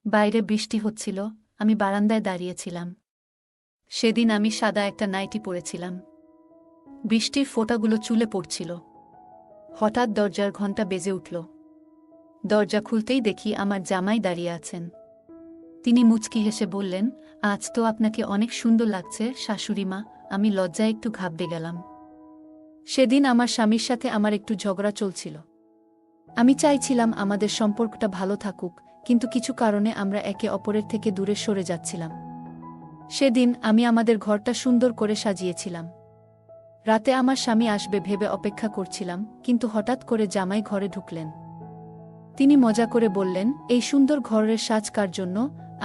বাইরে বৃষ্টি হচ্ছিল, আমি বারান্দায় দাঁড়িয়েছিলাম। সেদিন আমি সাদা একটা নাইটি পরেছিলাম। বৃষ্টির ফোঁটাগুলো চুলে পড়ছিল। হঠাৎ দরজার ঘণ্টা বেজে উঠল। দরজা খুলতেই দেখি আমার জামাই দাঁড়িয়ে আছেন। তিনি মুচকি হেসে বললেন, আজ তো আপনাকে অনেক সুন্দর লাগছে শাশুড়িমা। আমি লজ্জায় একটু ঘাবড়ে গেলাম। সেদিন আমার স্বামীর সাথে আমার একটু ঝগড়া চলছিল। আমি চাইছিলাম আমাদের সম্পর্কটা ভালো থাকুক, কিন্তু কিছু কারণে আমরা একে অপরের থেকে দূরে সরে যাচ্ছিলাম। সেদিন আমি আমাদের ঘরটা সুন্দর করে সাজিয়েছিলাম। রাতে আমার স্বামী আসবে ভেবে অপেক্ষা করছিলাম, কিন্তু হঠাৎ করে জামাই ঘরে ঢুকলেন। তিনি মজা করে বললেন, এই সুন্দর ঘরের সাজ কার জন্য?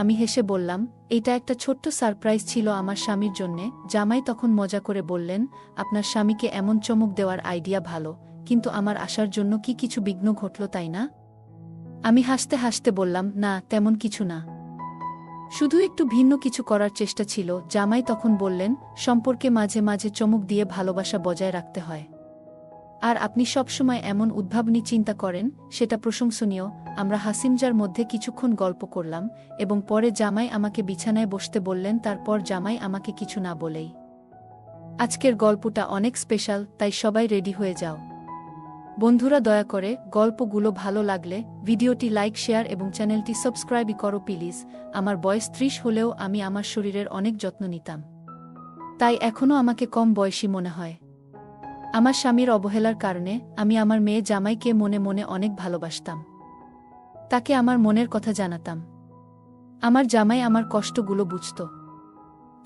আমি হেসে বললাম, এটা একটা ছোট্ট সারপ্রাইজ ছিল আমার স্বামীর জন্যে। জামাই তখন মজা করে বললেন, আপনার স্বামীকে এমন চমক দেওয়ার আইডিয়া ভালো, কিন্তু আমার আসার জন্য কি কিছু বিঘ্ন ঘটল তাই না? আমি হাসতে হাসতে বললাম, না তেমন কিছু না, শুধু একটু ভিন্ন কিছু করার চেষ্টা ছিল। জামাই তখন বললেন, সম্পর্কে মাঝে মাঝে চমক দিয়ে ভালোবাসা বজায় রাখতে হয়। আর আপনি সবসময় এমন উদ্ভাবনী চিন্তা করেন, সেটা প্রশংসনীয়। আমরা হাসিমজার মধ্যে কিছুক্ষণ গল্প করলাম এবং পরে জামাই আমাকে বিছানায় বসতে বললেন। তারপর জামাই আমাকে কিছু না বলেই, আজকের গল্পটা অনেক স্পেশাল, তাই সবাই রেডি হয়ে যাও। বন্ধুরা, দয়া করে গল্পগুলো ভালো লাগলে ভিডিওটি লাইক, শেয়ার এবং চ্যানেলটি সাবস্ক্রাইব করো প্লিজ। আমার বয়স 30 হলেও আমি আমার শরীরের অনেক যত্ন নিতাম, তাই এখনও আমাকে কম বয়সী মনে হয়। আমার স্বামীর অবহেলার কারণে আমি আমার মেয়ে জামাইকে মনে মনে অনেক ভালোবাসতাম। তাকে আমার মনের কথা জানাতাম। আমার জামাই আমার কষ্টগুলো বুঝত,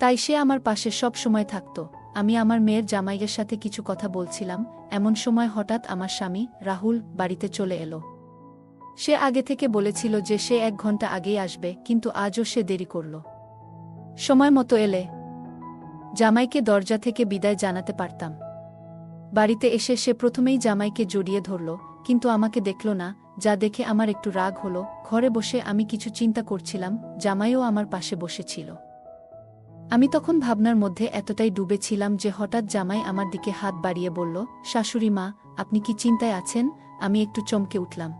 তাই সে আমার পাশে সব সময় থাকত। আমি আমার মেয়ের জামাইয়ের সাথে কিছু কথা বলছিলাম, এমন সময় হঠাৎ আমার স্বামী রাহুল বাড়িতে চলে এলো। সে আগে থেকে বলেছিল যে সে 1 ঘন্টা আগেই আসবে, কিন্তু আজও সে দেরি করল। সময় মতো এলে জামাইকে দরজা থেকে বিদায় জানাতে পারতাম। বাড়িতে এসে সে প্রথমেই জামাইকে জড়িয়ে ধরল, কিন্তু আমাকে দেখল না, যা দেখে আমার একটু রাগ হলো। ঘরে বসে আমি কিছু চিন্তা করছিলাম, জামাইও আমার পাশে বসেছিল। আমি তখন ভাবনার মধ্যে এতটাই ডুবেছিলাম যে হঠাৎ জামাই আমার দিকে হাত বাড়িয়ে বলল, শাশুড়ি মা, আপনি কি চিন্তায় আছেন? আমি একটু চমকে উঠলাম।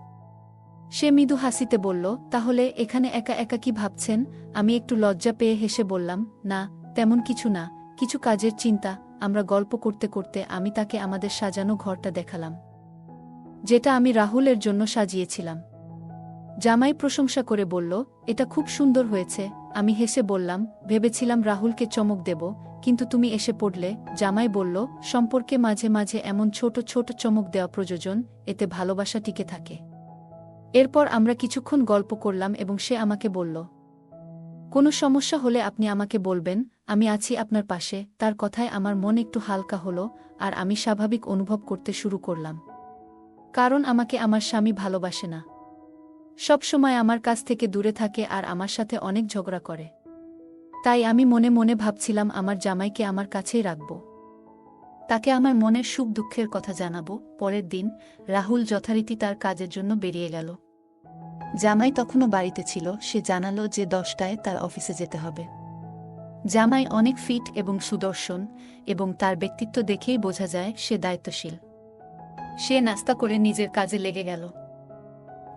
সে মৃদু হাসিতে বলল, তাহলে এখানে একা একা কি ভাবছেন? আমি একটু লজ্জা পেয়ে হেসে বললাম, না তেমন কিছু না, কিছু কাজের চিন্তা। আমরা গল্প করতে করতে আমি তাকে আমাদের সাজানো ঘরটা দেখালাম, যেটা আমি রাহুলের জন্য সাজিয়েছিলাম। জামাই প্রশংসা করে বলল, এটা খুব সুন্দর হয়েছে। আমি হেসে বললাম, ভেবেছিলাম রাহুলকে চমক দেব, কিন্তু তুমি এসে পড়লে। জামাই বলল, সম্পর্কে মাঝে মাঝে এমন ছোট ছোট চমক দেওয়া প্রয়োজন, এতে ভালোবাসা টিকে থাকে। এরপর আমরা কিছুক্ষণ গল্প করলাম এবং সে আমাকে বলল, কোনো সমস্যা হলে আপনি আমাকে বলবেন, আমি আছি আপনার পাশে। তার কথায় আমার মন একটু হালকা হলো আর আমি স্বাভাবিক অনুভব করতে শুরু করলাম। কারণ আমাকে আমার স্বামী ভালোবাসে না, সব সময় আমার কাছ থেকে দূরে থাকে আর আমার সাথে অনেক ঝগড়া করে। তাই আমি মনে মনে ভাবছিলাম আমার জামাইকে আমার কাছেই রাখব, তাকে আমার মনের সুখ দুঃখের কথা জানাবো। পরের দিন রাহুল যথারীতি তার কাজের জন্য বেরিয়ে গেল। জামাই তখনও বাড়িতে ছিল। সে জানালো যে 10টায় তার অফিসে যেতে হবে। জামাই অনেক ফিট এবং সুদর্শন, এবং তার ব্যক্তিত্ব দেখেই বোঝা যায় সে দায়িত্বশীল। সে নাস্তা করে নিজের কাজে লেগে গেল।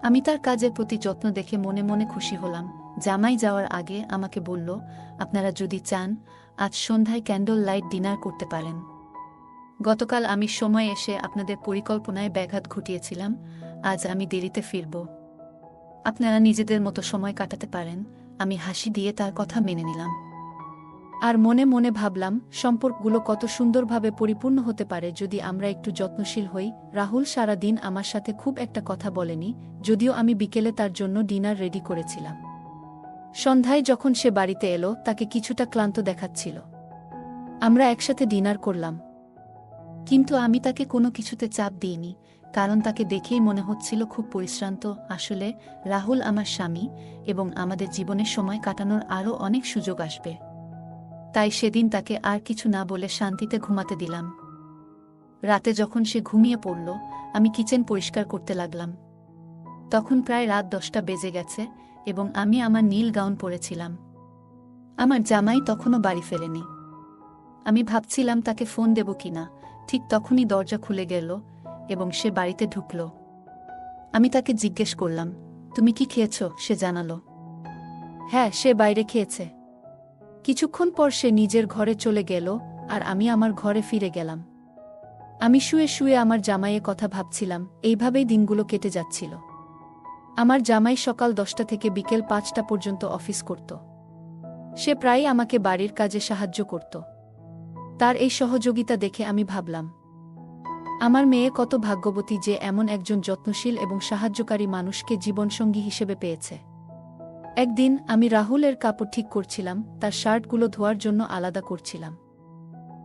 আমি তার কাজের প্রতি যত্ন দেখে মনে মনে খুশি হলাম। জামাই যাওয়ার আগে আমাকে বলল, আপনারা যদি চান আজ সন্ধ্যায় ক্যান্ডল লাইট ডিনার করতে পারেন। গতকাল আমি সময় এসে আপনাদের পরিকল্পনায় ব্যাঘাত ঘটিয়েছিলাম। আজ আমি দেরিতে ফিরব, আপনারা নিজেদের মতো সময় কাটাতে পারেন। আমি হাসি দিয়ে তার কথা মেনে নিলাম, আর মনে মনে ভাবলাম সম্পর্কগুলো কত সুন্দরভাবে পরিপূর্ণ হতে পারে যদি আমরা একটু যত্নশীল হই। রাহুল সারা দিন আমার সাথে খুব একটা কথা বলেনি, যদিও আমি বিকেলে তার জন্য ডিনার রেডি করেছিলাম। সন্ধ্যায় যখন সে বাড়িতে এলো, তাকে কিছুটা ক্লান্ত দেখাচ্ছিল। আমরা একসাথে ডিনার করলাম, কিন্তু আমি তাকে কোনো কিছুতে চাপ দিইনি, কারণ তাকে দেখেই মনে হচ্ছিল খুব পরিশ্রান্ত। আসলে রাহুল আমার স্বামী, এবং আমাদের জীবনে সময় কাটানোর আরও অনেক সুযোগ আসবে। তাই সেদিন তাকে আর কিছু না বলে শান্তিতে ঘুমাতে দিলাম। রাতে যখন সে ঘুমিয়ে পড়ল, আমি কিচেন পরিষ্কার করতে লাগলাম। তখন প্রায় রাত 10টা বেজে গেছে এবং আমি আমার নীল গাউন পরেছিলাম। আমার জামাই তখনও বাড়ি ফেরেনি। আমি ভাবছিলাম তাকে ফোন দেব কিনা। ঠিক তখনই দরজা খুলে গেল এবং সে বাড়িতে ঢুকল। আমি তাকে জিজ্ঞেস করলাম, তুমি কি খেয়েছ? সে জানালো, হ্যাঁ, সে বাইরে খেয়েছে। কিছুক্ষণ পর সে নিজের ঘরে চলে গেল, আর আমি আমার ঘরে ফিরে গেলাম। আমি শুয়ে শুয়ে আমার জামাইয়ের কথা ভাবছিলাম। এইভাবেই দিনগুলো কেটে যাচ্ছিল। আমার জামাই সকাল 10টা থেকে বিকেল 5টা পর্যন্ত অফিস করত। সে প্রায়ই আমাকে বাড়ির কাজে সাহায্য করত। তার এই সহযোগিতা দেখে আমি ভাবলাম, আমার মেয়ে কত ভাগ্যবতী যে এমন একজন যত্নশীল এবং সাহায্যকারী মানুষকে জীবনসঙ্গী হিসেবে পেয়েছে। একদিন আমি রাহুলের কাপড় ঠিক করছিলাম, তার শার্টগুলো ধোয়ার জন্য আলাদা করছিলাম।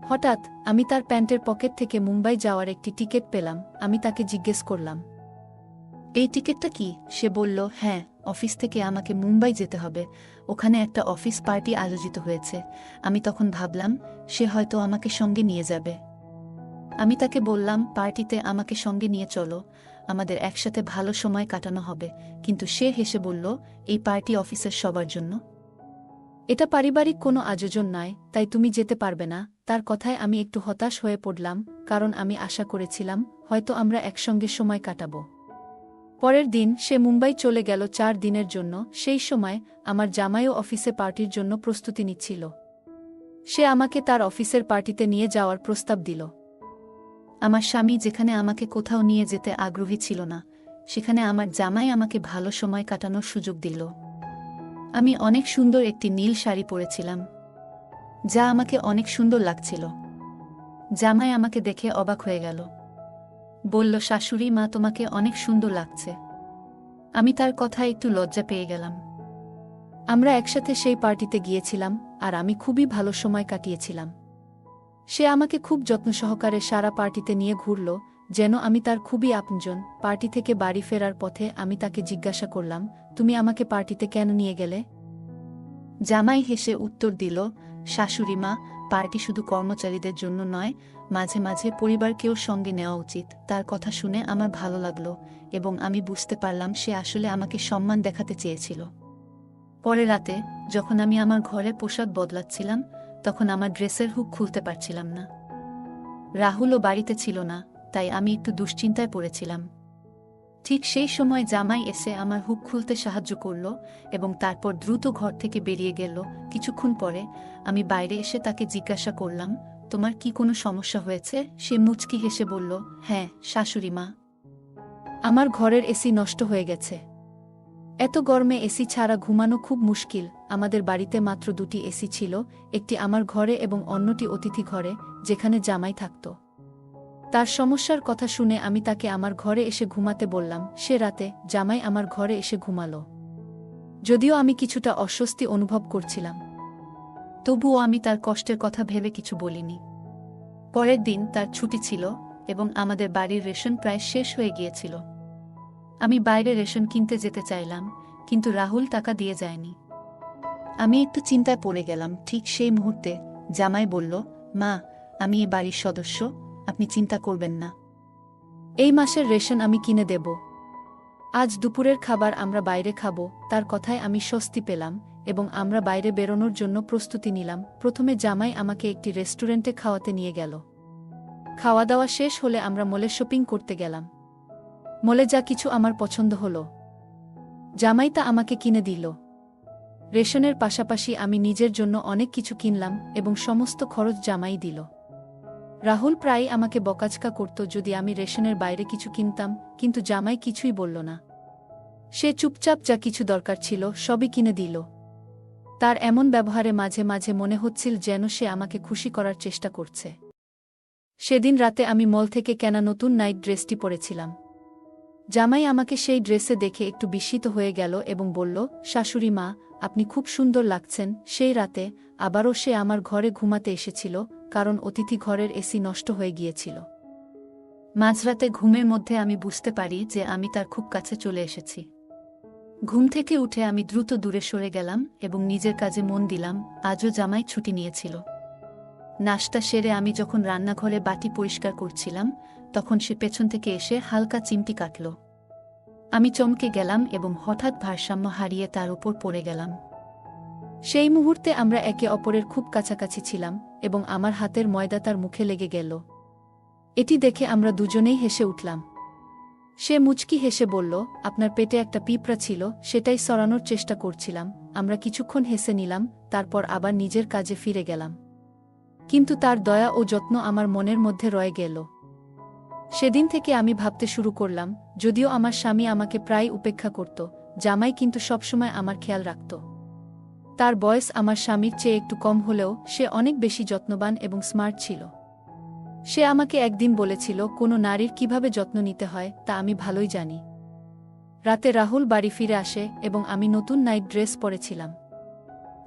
হঠাৎ আমি তার প্যান্টের পকেট থেকে মুম্বাই যাওয়ার একটি টিকিট পেলাম। আমি তাকে জিজ্ঞেস করলাম, এই টিকিটটা কি? সে বলল, হ্যাঁ, অফিস থেকে আমাকে মুম্বাই যেতে হবে, ওখানে একটা অফিস পার্টি আয়োজিত হয়েছে। আমি তখন ভাবলাম, সে হয়তো আমাকে সঙ্গে নিয়ে যাবে। আমি তাকে বললাম, পার্টিতে আমাকে সঙ্গে নিয়ে চলো, আমাদের একসাথে ভালো সময় কাটানো হবে। কিন্তু সে হেসে বলল, এই পার্টি অফিসের সবার জন্য, এটা পারিবারিক কোনো আয়োজন নয়, তাই তুমি যেতে পারবে না। তার কথায় আমি একটু হতাশ হয়ে পড়লাম, কারণ আমি আশা করেছিলাম হয়তো আমরা একসঙ্গে সময় কাটাবো। পরের দিন সে মুম্বাই চলে গেল 4 দিনের জন্য। সেই সময় আমার জামাইও অফিসে পার্টির জন্য প্রস্তুতি নিচ্ছিল। সে আমাকে তার অফিসের পার্টিতে নিয়ে যাওয়ার প্রস্তাব দিল। আমার স্বামী যেখানে আমাকে কোথাও নিয়ে যেতে আগ্রহী ছিল না, সেখানে আমার জামাই আমাকে ভালো সময় কাটানোর সুযোগ দিল। আমি অনেক সুন্দর একটি নীল শাড়ি পরেছিলাম, যা আমাকে অনেক সুন্দর লাগছিল। জামাই আমাকে দেখে অবাক হয়ে গেল। বলল, শাশুড়ি মা, তোমাকে অনেক সুন্দর লাগছে। আমি তার কথায় একটু লজ্জা পেয়ে গেলাম। আমরা একসাথে সেই পার্টিতে গিয়েছিলাম, আর আমি খুবই ভালো সময় কাটিয়েছিলাম। সে আমাকে খুব যত্ন সহকারে সারা পার্টিতে নিয়ে ঘুরল, যেন আমি তার খুবই আপনজন। পার্টি থেকে বাড়ি ফেরার পথে আমি তাকে জিজ্ঞাসা করলাম, তুমি আমাকে পার্টিতে কেন নিয়ে গেলে? জামাই হেসে উত্তর দিল, শাশুড়ি মা, পার্টি শুধু কর্মচারীদের জন্য নয়, মাঝে মাঝে পরিবারকেও সঙ্গে নেওয়া উচিত। তার কথা শুনে আমার ভালো লাগলো, এবং আমি বুঝতে পারলাম সে আসলে আমাকে সম্মান দেখাতে চেয়েছিল। পরে রাতে যখন আমি আমার ঘরে পোশাক বদলাচ্ছিলাম, তখন আমার ড্রেসের হুক খুলতে পারছিলাম না। রাহুলও বাড়িতে ছিল না, তাই আমি একটু দুশ্চিন্তায় পড়েছিলাম। ঠিক সেই সময় জামাই এসে আমার হুক খুলতে সাহায্য করল, এবং তারপর দ্রুত ঘর থেকে বেরিয়ে গেল। কিছুক্ষণ পরে আমি বাইরে এসে তাকে জিজ্ঞাসা করলাম, তোমার কি কোনো সমস্যা হয়েছে? সে মুচকি হেসে বলল, হ্যাঁ শাশুড়ি মা, আমার ঘরের এসি নষ্ট হয়ে গেছে। এত গরমে এসি ছাড়া ঘুমানো খুব মুশকিল। আমাদের বাড়িতে মাত্র 2টি এসি ছিল, একটি আমার ঘরে এবং অন্যটি অতিথি ঘরে, যেখানে জামাই থাকত। তার সমস্যার কথা শুনে আমি তাকে আমার ঘরে এসে ঘুমাতে বললাম। সে রাতে জামাই আমার ঘরে এসে ঘুমালো। যদিও আমি কিছুটা অস্বস্তি অনুভব করছিলাম, তবুও আমি তার কষ্টের কথা ভেবে কিছু বলিনি। পরের দিন তার ছুটি ছিল, এবং আমাদের বাড়ির রেশন প্রায় শেষ হয়ে গিয়েছিল। আমি বাইরে রেশন কিনতে যেতে চাইলাম, কিন্তু রাহুল টাকা দিয়ে যায়নি। আমি একটু চিন্তায় পড়ে গেলাম। ঠিক সেই মুহূর্তে জামাই বলল, মা, আমি এই বাড়ির সদস্য, আপনি চিন্তা করবেন না। এই মাসের রেশন আমি কিনে দেব। আজ দুপুরের খাবার আমরা বাইরে খাব। তার কথায় আমি স্বস্তি পেলাম, এবং আমরা বাইরে বেরোনোর জন্য প্রস্তুতি নিলাম। প্রথমে জামাই আমাকে একটি রেস্টুরেন্টে খাওয়াতে নিয়ে গেল। খাওয়া দাওয়া শেষ হলে আমরা মলে শপিং করতে গেলাম। মলে যা কিছু আমার পছন্দ হলো, জামাই তা আমাকে কিনে দিল। রেশনের পাশাপাশি আমি নিজের জন্য অনেক কিছু কিনলাম, এবং সমস্ত খরচ জামাই দিল। রাহুল প্রায়ই আমাকে বকাঝকা করত যদি আমি রেশনের বাইরে কিছু কিনতাম, কিন্তু জামাই কিছুই বলল না। সে চুপচাপ যা কিছু দরকার ছিল সবই কিনে দিল। তার এমন ব্যবহারে মাঝে মাঝে মনে হচ্ছিল যেন সে আমাকে খুশি করার চেষ্টা করছে। সেদিন রাতে আমি মল থেকে কেনা নতুন নাইট ড্রেসটি পরেছিলাম। জামাই আমাকে সেই ড্রেসে দেখে একটু বিস্মিত হয়ে গেল এবং বলল, শাশুড়ি মা, আপনি খুব সুন্দর লাগছেন। সেই রাতে আবারও সে আমার ঘরে ঘুমাতে এসেছিল, কারণ অতিথি ঘরের এসি নষ্ট হয়ে গিয়েছিল। মাঝরাতে ঘুমের মধ্যে আমি বুঝতে পারি যে আমি তার খুব কাছে চলে এসেছি। ঘুম থেকে উঠে আমি দ্রুত দূরে সরে গেলাম এবং নিজের কাজে মন দিলাম। আজও জামাই ছুটি নিয়েছিল। নাশতা সেরে আমি যখন রান্নাঘরে বাটি পরিষ্কার করছিলাম, তখন সে পেছন থেকে এসে হালকা চিমটি কাটল। আমি চমকে গেলাম এবং হঠাৎ ভারসাম্য হারিয়ে তার উপর পড়ে গেলাম। সেই মুহূর্তে আমরা একে অপরের খুব কাছাকাছি ছিলাম, এবং আমার হাতের ময়দা তার মুখে লেগে গেল। এটি দেখে আমরা দুজনেই হেসে উঠলাম। সে মুচকি হেসে বলল, আপনার পেটে একটা পিঁপড়া ছিল, সেটাই সরানোর চেষ্টা করছিলাম। আমরা কিছুক্ষণ হেসে নিলাম, তারপর আবার নিজের কাজে ফিরে গেলাম। কিন্তু তার দয়া ও যত্ন আমার মনের মধ্যে রয়ে গেল। সেদিন থেকে আমি ভাবতে শুরু করলাম, যদিও আমার স্বামী আমাকে প্রায় উপেক্ষা করত, জামাই কিন্তু সবসময় আমার খেয়াল রাখত। তার বয়স আমার স্বামীর চেয়ে একটু কম হলেও সে অনেক বেশি যত্নবান এবং স্মার্ট ছিল। সে আমাকে একদিন বলেছিল, কোনো নারীর কিভাবে যত্ন নিতে হয় তা আমি ভালোই জানি। রাতে রাহুল বাড়ি ফিরে আসে এবং আমি নতুন নাইট ড্রেস পরেছিলাম।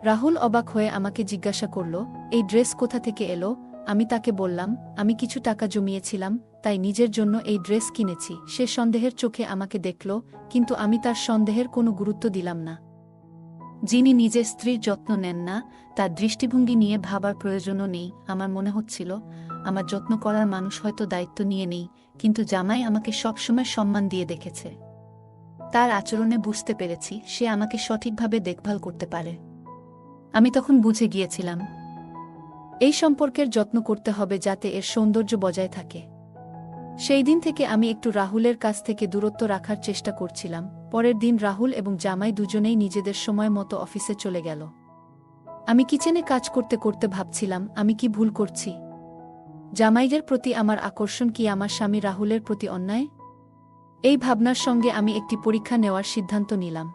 রাহুল অবাক হয়ে আমাকে জিজ্ঞাসা করল, এই ড্রেস কোথা থেকে এলো? আমি তাকে বললাম, আমি কিছু টাকা জমিয়েছিলাম, তাই নিজের জন্য এই ড্রেস কিনেছি। সে সন্দেহের চোখে আমাকে দেখল, কিন্তু আমি তার সন্দেহের কোনো গুরুত্ব দিলাম না। যিনি নিজের স্ত্রীর যত্ন নেন না, তার দৃষ্টিভঙ্গি নিয়ে ভাবার প্রয়োজনও নেই। আমার মনে হচ্ছিল, আমার যত্ন করার মানুষ হয়তো দায়িত্ব নিয়ে নেই, কিন্তু জামাই আমাকে সবসময় সম্মান দিয়ে দেখেছে। তার আচরণে বুঝতে পেরেছি সে আমাকে সঠিকভাবে দেখভাল করতে পারে। আমি তখন বুঝে গিয়েছিলাম, এই সম্পর্কের যত্ন করতে হবে যাতে এর সৌন্দর্য বজায় থাকে। সেই দিন থেকে আমি একটু রাহুলের কাছ থেকে দূরত্ব রাখার চেষ্টা করছিলাম। পরের দিন রাহুল এবং জামাই দুজনেই নিজেদের সময় মতো অফিসে চলে গেল। আমি কিচেনে কাজ করতে করতে ভাবছিলাম, আমি কি ভুল করছি? জামাইদের প্রতি আমার আকর্ষণ কি আমার স্বামী রাহুলের প্রতি অন্যায়? এই ভাবনার সঙ্গে আমি একটি পরীক্ষা নেওয়ার সিদ্ধান্ত নিলাম।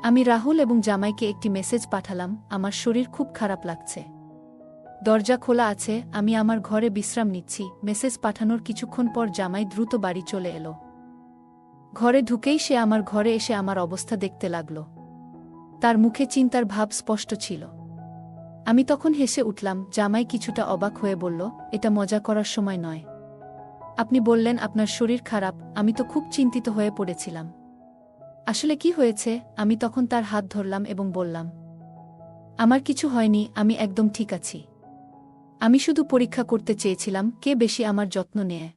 আমি রাহুল এবং জামাইকে একটি মেসেজ পাঠালাম, আমার শরীর খুব খারাপ লাগছে। দরজা খোলা আছে, আমি আমার ঘরে বিশ্রাম নিচ্ছি। মেসেজ পাঠানোর কিছুক্ষণ পর জামাই দ্রুত বাড়ি চলে এলো। ঘরে ঢুকেই সে আমার ঘরে এসে আমার অবস্থা দেখতে লাগল। তার মুখে চিন্তার ভাব স্পষ্ট ছিল। আমি তখন হেসে উঠলাম। জামাই কিছুটা অবাক হয়ে বলল, এটা মজা করার সময় নয়। আপনি বললেন আপনার শরীর খারাপ, আমি তো খুব চিন্তিত হয়ে পড়েছিলাম। আসলে কি হয়েছে? আমি তখন তার হাত ধরলাম এবং বললাম, আমার কিছু হয়নি, আমি একদম ঠিক আছি। আমি শুধু পরীক্ষা করতে চেয়েছিলাম কে বেশি আমার যত্ন নেয়।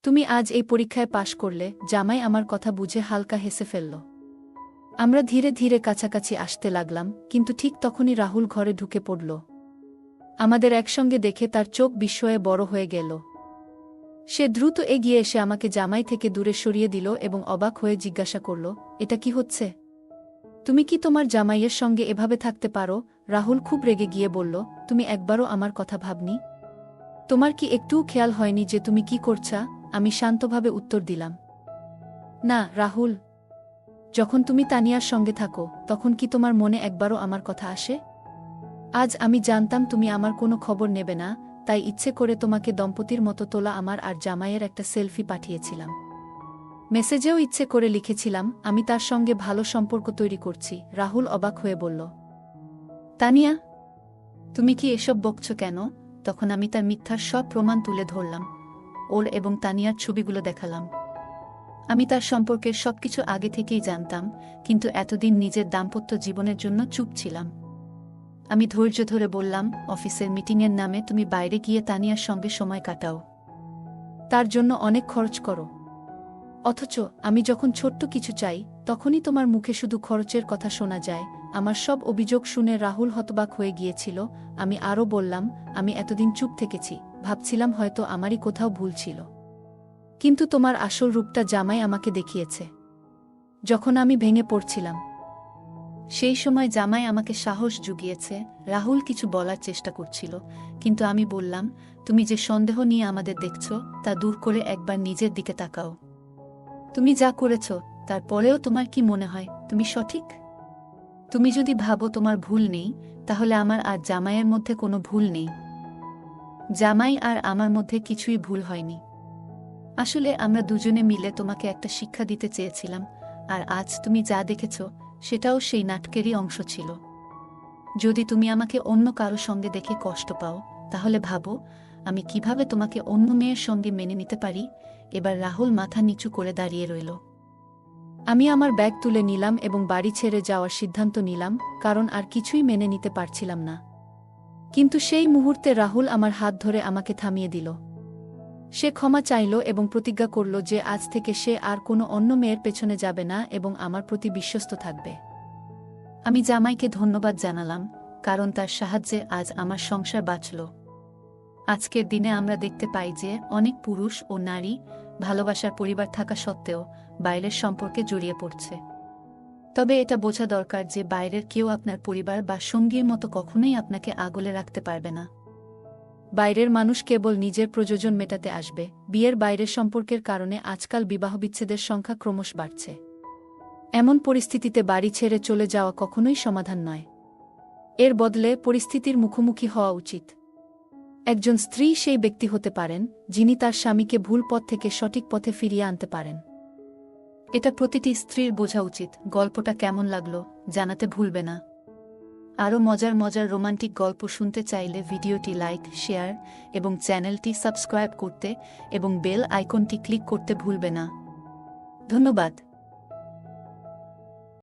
তুমি আজ এই পরীক্ষায় পাশ করলে। জামাই আমার কথা বুঝে হালকা হেসে ফেলল। আমরা ধীরে ধীরে কাছাকাছি আসতে লাগলাম, কিন্তু ঠিক তখনই রাহুল ঘরে ঢুকে পড়ল। আমাদের একসঙ্গে দেখে তার চোখ বিস্ময়ে বড় হয়ে গেল। সে দ্রুত এগিয়ে এসে আমাকে জামাই থেকে দূরে সরিয়ে দিল এবং অবাক হয়ে জিজ্ঞাসা করল, এটা কি হচ্ছে? তুমি কি তোমার জামাইয়ের সঙ্গে এভাবে থাকতে পারো? রাহুল খুব রেগে গিয়ে বলল, তুমি একবারও আমার কথা ভাবনি? তোমার কি একটুও খেয়াল হয়নি যে তুমি কি করছা? আমি শান্তভাবে উত্তর দিলাম, না রাহুল। যখন তুমি তানিয়ার সঙ্গে থাকো তখন কি তোমার মনে একবারও আমার কথা আসে? আজ আমি জানতাম তুমি আমার কোনো খবর নেবে না, তাই ইচ্ছে করে তোমাকে দম্পতির মতো তোলা আমার আর জামাইয়ের একটা সেলফি পাঠিয়েছিলাম। মেসেজেও ইচ্ছে করে লিখেছিলাম, আমি তার সঙ্গে ভালো সম্পর্ক তৈরি করছি। রাহুল অবাক হয়ে বলল, তানিয়া, তুমি কি এসব বকছ কেন? তখন আমি তার মিথ্যার সব প্রমাণ তুলে ধরলাম। ওর এবং তানিয়ার ছবিগুলো দেখালাম। আমি তার সম্পর্কের সবকিছু আগে থেকেই জানতাম, কিন্তু এতদিন নিজের দাম্পত্য জীবনের জন্য চুপ ছিলাম। আমি ধৈর্য ধরে বললাম, অফিসের মিটিংয়ের নামে তুমি বাইরে গিয়ে তানিয়ার সঙ্গে সময় কাটাও, তার জন্য অনেক খরচ করো। অথচ আমি যখন ছোট্ট কিছু চাই তখনই তোমার মুখে শুধু খরচের কথা শোনা যায়। আমার সব অভিযোগ শুনে রাহুল হতবাক হয়ে গিয়েছিল। আমি আরও বললাম, আমি এতদিন চুপ থেকেছি, ভাবছিলাম হয়তো আমারই কোথাও ভুল ছিল। কিন্তু তোমার আসল রূপটা জামাই আমাকে দেখিয়েছে যখন আমি ভেঙে পড়ছিলাম। সেই সময় জামাই আমাকে সাহস জুগিয়েছে। রাহুল কিছু বলার চেষ্টা করছিল, কিন্তু আমি বললাম, তুমি যে সন্দেহ নিয়ে আমাদের দেখছ তা দূর করে একবার নিজের দিকে তাকাও। তুমি যা করেছ তারপরেও তোমার কি মনে হয় তুমি সঠিক? তুমি যদি ভাবো তোমার ভুল নেই, তাহলে আমার আর জামাইয়ের মধ্যে কোনো ভুল নেই। জামাই আর আমার মধ্যে কিছুই ভুল হয়নি। আসলে আমরা দুজনে মিলে তোমাকে একটা শিক্ষা দিতে চেয়েছিলাম, আর আজ তুমি যা দেখেছ সেটাও সেই নাটকেরই অংশ ছিল। যদি তুমি আমাকে অন্য কারো সঙ্গে দেখে কষ্ট পাও, তাহলে ভাবো আমি কিভাবে তোমাকে অন্য মেয়ের সঙ্গে মেনে নিতে পারি। এবার রাহুল মাথা নিচু করে দাঁড়িয়ে রইল। আমি আমার ব্যাগ তুলে নিলাম এবং বাড়ি ছেড়ে যাওয়ার সিদ্ধান্ত নিলাম, কারণ আর কিছুই মেনে নিতে পারছিলাম না। কিন্তু সেই মুহূর্তে রাহুল আমার হাত ধরে আমাকে থামিয়ে দিল। সে ক্ষমা চাইল এবং প্রতিজ্ঞা করল যে আজ থেকে সে আর কোনো অন্য মেয়ের পেছনে যাবে না এবং আমার প্রতি বিশ্বস্ত থাকবে। আমি জামাইকে ধন্যবাদ জানালাম, কারণ তার সাহায্যে আজ আমার সংসার বাঁচল। আজকের দিনে আমরা দেখতে পাই যে অনেক পুরুষ ও নারী ভালোবাসার পরিবার থাকা সত্ত্বেও বাইরের সম্পর্কে জড়িয়ে পড়ছে। তবে এটা বোঝা দরকার যে বাইরের কেউ আপনার পরিবার বা সঙ্গীর মতো কখনোই আপনাকে আগলে রাখতে পারবে না। বাইরের মানুষ কেবল নিজের প্রয়োজন মেটাতে আসবে। বিয়ের বাইরের সম্পর্কের কারণে আজকাল বিবাহবিচ্ছেদের সংখ্যা ক্রমশ বাড়ছে। এমন পরিস্থিতিতে বাড়ি ছেড়ে চলে যাওয়া কখনোই সমাধান নয়। এর বদলে পরিস্থিতির মুখোমুখি হওয়া উচিত। একজন স্ত্রী সেই ব্যক্তি হতে পারেন যিনি তার স্বামীকে ভুল পথ থেকে সঠিক পথে ফিরিয়ে আনতে পারেন। এটা প্রতিটি স্ত্রীর বোঝা উচিত। গল্পটা কেমন লাগলো জানাতে ভুলবে না। আরও মজার মজার রোমান্টিক গল্প শুনতে চাইলে ভিডিওটি লাইক, শেয়ার এবং চ্যানেলটি সাবস্ক্রাইব করতে এবং বেল আইকনটি ক্লিক করতে ভুলবে না। ধন্যবাদ।